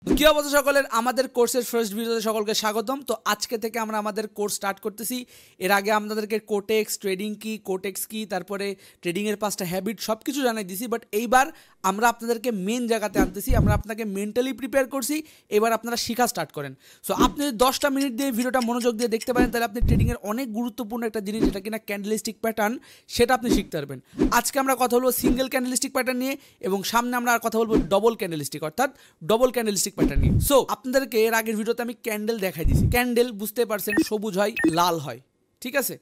কি অবস্থা সকলের, আমাদের কোর্সের ফার্স্ট ভিডিওতে সকলকে স্বাগতম। তো আজকে থেকে আমরা আমাদের কোর্স স্টার্ট করতেছি। এর আগে আপনাদেরকে কোটেক্স ট্রেডিং কি, কোটেক্স কি, তারপরে ট্রেডিংয়ের 5টা হ্যাবিট সব কিছু জানাই দিছি। বাট এইবার আমরা আপনাদেরকে মেন জায়গাতে আনতেছি, আমরা আপনাকে মেন্টালি প্রিপেয়ার করছি। এবার আপনারা শেখা স্টার্ট করেন। সো আপনি 10টা মিনিট দিয়ে ভিডিওটা মনোযোগ দিয়ে দেখতে পারেন, তাহলে আপনি ট্রেডিংয়ের অনেক গুরুত্বপূর্ণ একটা জিনিস যেটা কিনা ক্যান্ডেলস্টিক প্যাটার্ন, সেটা আপনি শিখতে পারবেন। আজকে আমরা কথা বলবো সিঙ্গেল ক্যান্ডেলস্টিক প্যাটার্ন নিয়ে, এবং সামনে আমরা আর কথা বলবো ডবল ক্যান্ডেলস্টিক, অর্থাৎ ডবল ক্যান্ডেলস্টিক প্যাটার্ন নিয়ে। সো আপনাদেরকে এর আগের ভিডিওতে আমি ক্যান্ডেল দেখাই দিয়েছি। ক্যান্ডেল বুঝতে পারছেন, সবুজ হয়, লাল হয়, ঠিক আছে?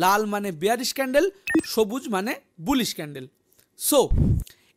লাল মানে বেয়ারিশ ক্যান্ডেল, সবুজ মানে বুলিশ ক্যান্ডেল। সো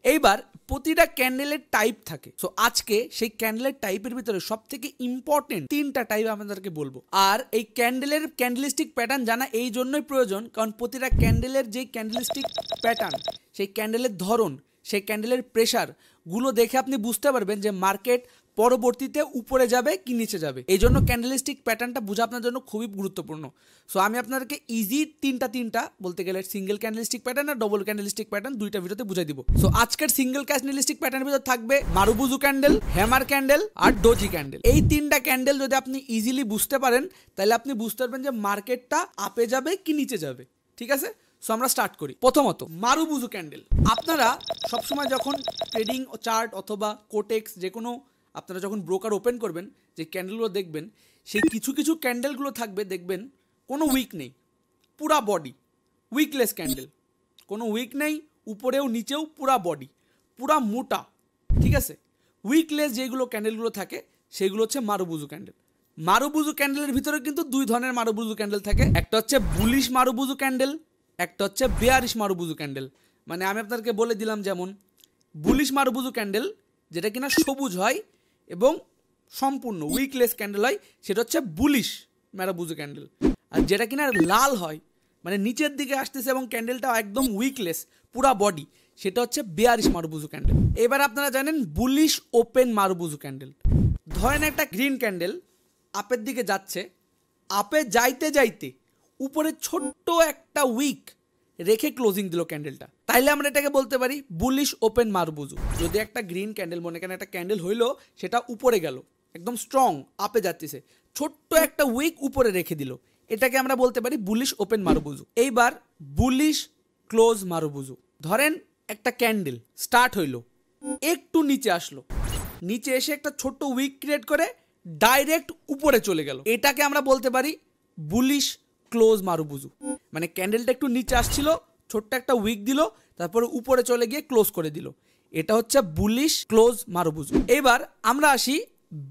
এইবার প্রতিটা ক্যান্ডেলের টাইপ থাকে। সো আজকে সেই ক্যান্ডেলের টাইপের ভিতরে সব থেকে ইম্পর্টেন্ট 3টা টাইপ আপনাদেরকে বলবো। আর এই ক্যান্ডেলের ক্যান্ডেলস্টিক প্যাটার্ন জানা এই জন্যই প্রয়োজন, কারণ প্রতিটা ক্যান্ডেলের যে ক্যান্ডেলস্টিক প্যাটার্ন, সেই ক্যান্ডেলের ধরন, সেই ক্যান্ডেলের প্রেশার গুলো দেখে আপনি বুঝতে পারবেন যে মার্কেট পরবর্তীতে উপরে যাবে কি নিচে যাবে। এই জন্য ক্যান্ডেলস্টিক প্যাটার্নটা বোঝা আপনার জন্য খুবই গুরুত্বপূর্ণ। সো আমি আপনাদেরকে ইজি তিনটা বলতে গেলে সিঙ্গেল ক্যান্ডেলস্টিক প্যাটার্ন আর ডবল ক্যান্ডেলস্টিক প্যাটার্ন দুইটা ভিডিওতে বুঝাই দিব। সো আজকের সিঙ্গেল ক্যান্ডেলস্টিক প্যাটার্নের ভিতর থাকবে মারুবুজু ক্যান্ডেল, হ্যামার ক্যান্ডেল আর ডোজি ক্যান্ডেল। এই 3টা ক্যান্ডেল যদি আপনি ইজিলি বুঝতে পারেন, তাহলে আপনি বুঝতে পারবেন যে মার্কেটটা আপে যাবে কি নিচে যাবে, ঠিক আছে? সো আমরা স্টার্ট করি। প্রথমত মারুবুজু ক্যান্ডেল। আপনারা সবসময় যখন ট্রেডিং চার্ট অথবা কোটেক্স যে কোনো আপনারা যখন ব্রোকার ওপেন করবেন, যে ক্যান্ডেলগুলো দেখবেন, সেই কিছু কিছু ক্যান্ডেলগুলো থাকবে, দেখবেন কোনো উইক নেই, পুরা বডি উইকলেস ক্যান্ডেল, কোনো উইক নেই, উপরেও নিচেও পুরা বডি, পুরা মোটা, ঠিক আছে? উইকলেস যেগুলো ক্যান্ডেলগুলো থাকে সেগুলো হচ্ছে মারুবুজু ক্যান্ডেল। মারুবুজু ক্যান্ডেলের ভিতরে কিন্তু 2 ধরনের মারুবুজু ক্যান্ডেল থাকে। একটা হচ্ছে বুলিশ মারুবুজু ক্যান্ডেল, একটা হচ্ছে বেয়ারিশ মারুবুজু ক্যান্ডেল। মানে আমি আপনাদেরকে বলে দিলাম, যেমন বুলিশ মারুবুজু ক্যান্ডেল যেটা কিনা সবুজ হয় এবং সম্পূর্ণ উইকলেস ক্যান্ডেল হয়, সেটা হচ্ছে বুলিশ মারুবুজু ক্যান্ডেল। আর যেটা কিনা লাল হয়, মানে নিচের দিকে আসতেছে এবং ক্যান্ডেলটা একদম উইকলেস পুরা বডি, সেটা হচ্ছে বেয়ারিশ মারুবুজু ক্যান্ডেল। এবার আপনারা জানেন বুলিশ ওপেন মারুবুজু ক্যান্ডেল। ধরেন একটা গ্রিন ক্যান্ডেল আপের দিকে যাচ্ছে, আপে যাইতে যাইতে উপরে ছোট্ট একটা উইক রেখে ক্লোজিং দিল ক্যান্ডেলটা, তাইলে আমরা এটাকে বলতে পারি বুলিশ ওপেন মারুবুজু। যদি একটা গ্রিন ক্যান্ডেল, মনে করেন একটা ক্যান্ডেল হইলো, সেটা উপরে গেল, একদম স্ট্রং আপে যাচ্ছে, ছোট্ট একটা উইক উপরে রেখে দিল, এটাকে আমরা বলতে পারি বুলিশ ওপেন মারুবুজু। এইবার বুলিশ ক্লোজ মারুবুজু। ধরেন একটা ক্যান্ডেল স্টার্ট হইলো, একটু নিচে আসলো, নিচে এসে একটা ছোট্ট উইক ক্রিয়েট করে ডাইরেক্ট উপরে চলে গেল, এটাকে আমরা বলতে পারি বুলিশ ক্লোজ মারুবুজু। মানে ক্যান্ডেলটা একটু নিচে আসছিল, ছোট্ট একটা উইক দিল, তারপরে উপরে চলে গিয়ে ক্লোজ করে দিল, এটা হচ্ছে বুলিশ ক্লোজ মারুবুজু। এবার আমরা আসি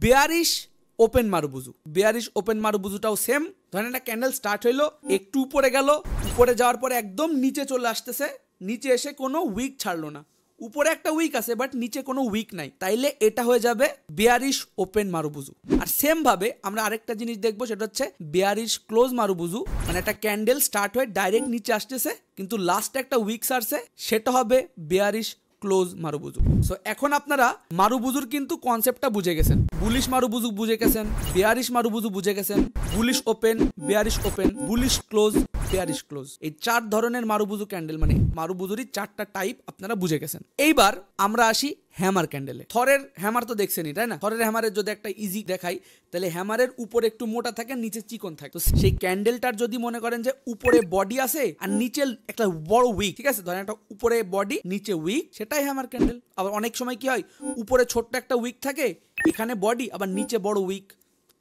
bearish open marubozu. Bearish open মারুবুজুটাও সেম। ধরেন একটা ক্যান্ডেল স্টার্ট হইলো, একটু উপরে গেল, উপরে যাওয়ার পরে একদম নিচে চলে আসতেছে, নিচে এসে কোনো উইক ছাড়লো না, উপরে একটা উইক আছে বাট নিচে কোনো উইক নাই, তাইলে এটা হয়ে যাবে বেয়ারিশ ওপেন মারুবুজু। আর সেম ভাবে আমরা আরেকটা জিনিস দেখবো, সেটা হচ্ছে বেয়ারিশ ক্লোজ মারুবুজু। মানে একটা ক্যান্ডেল স্টার্ট হয়ে ডাইরেক্ট নিচে আসতেছে, কিন্তু লাস্টে একটা উইক সারছে, সেটা হবে বেয়ারিশ ক্লোজ মারুবুজু। সো এখন আপনারা মারুবুজুর কিন্তু কনসেপ্টটা বুঝে গেছেন। বুলিশ মারুবুজু বুঝে গেছেন, বেয়ারিশ মারুবুজু বুঝে গেছেন, bullish open, bearish open, bullish close, bearish close. এই 4 ধরনের মারুবুজু ক্যান্ডেল, মানে মারুবুজুরই 4টা টাইপ আপনারা বুঝে গেছেন। এইবার আমরা আসি হ্যামার ক্যান্ডেলে। থরের হ্যামার তো দেখছেনই, তাই না? থরের হ্যামারের যদি একটা ইজি দেখাই, তাহলে হ্যামারের উপরে একটু মোটা থাকে, নিচে চিকন থাকে। তো সেই ক্যান্ডেলটার যদি মনে করেন যে উপরে বডি আছে আর নিচে একটা বড় উইক, ঠিক আছে? ধরেন একটা উপরে বডি নিচে উইক, সেটাই হ্যামার ক্যান্ডেল। আবার অনেক সময় কি হয়, উপরে ছোট্ট একটা উইক থাকে, এখানে বডি, আবার নিচে বড় উইক,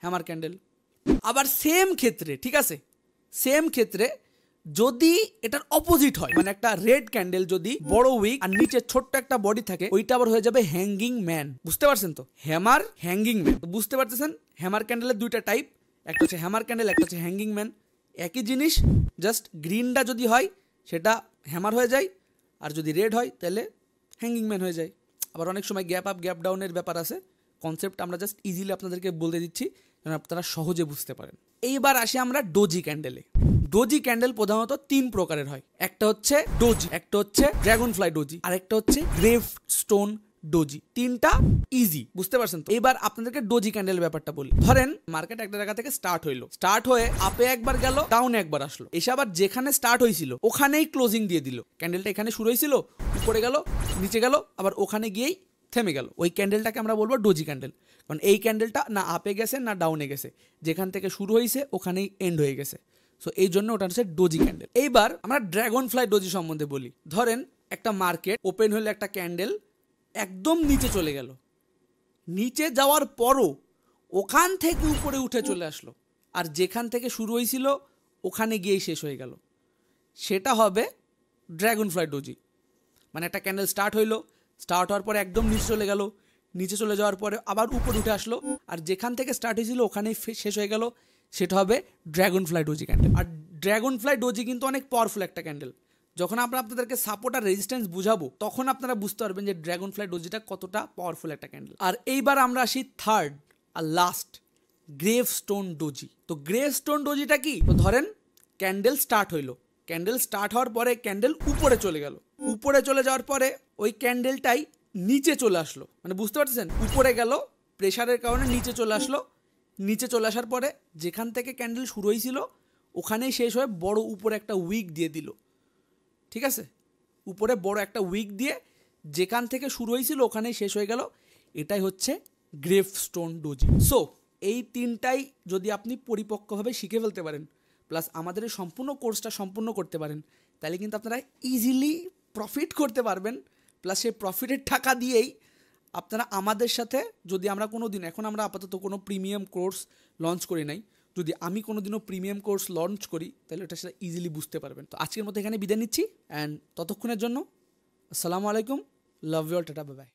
হ্যামার ক্যান্ডেল। আবার সেম ক্ষেত্রে, ঠিক আছে, সেম ক্ষেত্রে যদি এটার অপোজিট হয়, মানে একটা রেড ক্যান্ডেল যদি বড় উইক আর নিচে ছোট্ট একটা বডি থাকে, ওইটা আবার হয়ে যাবে হ্যাঙ্গিং ম্যান। বুঝতে পারছেন তো? Hammer, hanging man. বুঝতে পারতেছেন হ্যামার ক্যান্ডেলের 2টা টাইপ, একটা হচ্ছে হ্যামার ক্যান্ডেল, একটা হচ্ছে হ্যাঙ্গিং ম্যান। একই জিনিস, জাস্ট গ্রিনটা যদি হয় সেটা হ্যামার হয়ে যায়, আর যদি রেড হয় তাহলে হ্যাঙ্গিং ম্যান হয়ে যায়। আবার অনেক সময় গ্যাপ আপ গ্যাপ ডাউনের ব্যাপার আছে। কনসেপ্ট আমরা জাস্ট ইজিলি আপনাদেরকে বলে দিচ্ছি যেন আপনারা সহজে বুঝতে পারেন। এইবার আসি আমরা ডোজি ক্যান্ডেলে। ডোজি ক্যান্ডেল প্রধানত 3 প্রকারের হয়। একটা হচ্ছে ডোজি, একটা হচ্ছে ড্রাগন ফ্লাই ডোজি, আর একটা হচ্ছে গ্রেভ স্টোন ডোজি। 3টা ইজি, বুঝতে পারছেন তো? এবার আপনাদেরকে ডোজি ক্যান্ডেলের ব্যাপারটা বলি। ধরেন মার্কেট একটা জায়গা থেকে স্টার্ট হইলো, স্টার্ট হয়ে আপে একবার গেল, ডাউনে একবার আসলো, এসে আবার যেখানে স্টার্ট হয়েছিল ওখানেই ক্লোজিং দিয়ে দিল। ক্যান্ডেলটা এখানে শুরু হয়েছিল, উপরে গেল, নিচে গেল, আবার ওখানে গিয়েই থেমে গেল। ওই ক্যান্ডেলটাকে আমরা বলবো ডোজি ক্যান্ডেল। কারণ এই ক্যান্ডেলটা না আপে গেছে না ডাউনে গেছে, যেখান থেকে শুরু হয়েছে ওখানেই এন্ড হয়ে গেছে। সো এই জন্য ওটা হচ্ছে ডোজি ক্যান্ডেল। এইবার আমরা ড্রাগন ফ্লাই ডোজি সম্বন্ধে বলি। ধরেন একটা মার্কেট ওপেন হলে একটা ক্যান্ডেল একদম নিচে চলে গেল, নিচে যাওয়ার পরও ওখান থেকে উপরে উঠে চলে আসলো, আর যেখান থেকে শুরু হয়েছিল ওখানে গিয়েই শেষ হয়ে গেল, সেটা হবে ড্রাগন ফ্লাই ডোজি। মানে একটা ক্যান্ডেল স্টার্ট হইলো, স্টার্ট হওয়ার পরে একদম নিচে চলে গেল, নিচে চলে যাওয়ার পরে আবার উপরে উঠে আসলো, আর যেখান থেকে স্টার্ট হয়েছিল ওখানেই শেষ হয়ে গেল, সেটা হবে ড্রাগন ফ্লাই ডোজি ক্যান্ডেল। আর ড্রাগন ফ্লাই ডোজি কিন্তু অনেক পাওয়ারফুল একটা ক্যান্ডেল। যখন আমরা আপনাদেরকে সাপোর্ট আর রেজিস্ট্যান্স বুঝাবো তখন আপনারা বুঝতে পারবেন যে ড্রাগন ফ্লাই ডোজিটা কতটা পাওয়ারফুল একটা ক্যান্ডেল। আর এইবার আমরা আসি থার্ড আর লাস্ট, গ্রেভ স্টোন ডোজি। তো গ্রেভ স্টোন ডোজিটা কি? তো ধরেন ক্যান্ডেল স্টার্ট হইলো, ক্যান্ডেল স্টার্ট হওয়ার পরে ক্যান্ডেল উপরে চলে গেল, উপরে চলে যাওয়ার পরে ওই ক্যান্ডেলটাই নিচে চলে আসলো, মানে বুঝতে পারছেন, উপরে গেল প্রেশারের কারণে নিচে চলে আসলো, নিচে চলে আসার পরে যেখান থেকে ক্যান্ডেল শুরু হয়েছিল ওখানেই শেষ হয়ে বড় উপরে একটা উইক দিয়ে দিল, ঠিক আছে, উপরে বড় একটা উইক দিয়ে যেখান থেকে শুরু হয়েছিল ওখানেই শেষ হয়ে গেল, এটাই হচ্ছে গ্রেভ স্টোন ডোজি। সো এই তিনটাই যদি আপনি পরিপক্কভাবে শিখে ফেলতে পারেন, প্লাস আমাদের এই সম্পূর্ণ কোর্সটা সম্পূর্ণ করতে পারেন, তাহলে কিন্তু আপনারা ইজিলি প্রফিট করতে পারবেন। প্লাস সেই প্রফিটের টাকা দিয়েই আপনারা আমাদের সাথে, যদি আমরা কোনো দিন, এখন আমরা আপাতত কোনো প্রিমিয়াম কোর্স লঞ্চ করি নাই, যদি আমি কোনো দিনও প্রিমিয়াম কোর্স লঞ্চ করি তাহলে ওটা সেটা ইজিলি বুঝতে পারবেন। তো আজকের মতো এখানে বিদায় নিচ্ছি, অ্যান্ড ততক্ষণের জন্য আসসালামু আলাইকুম, love you all, tata, bye by.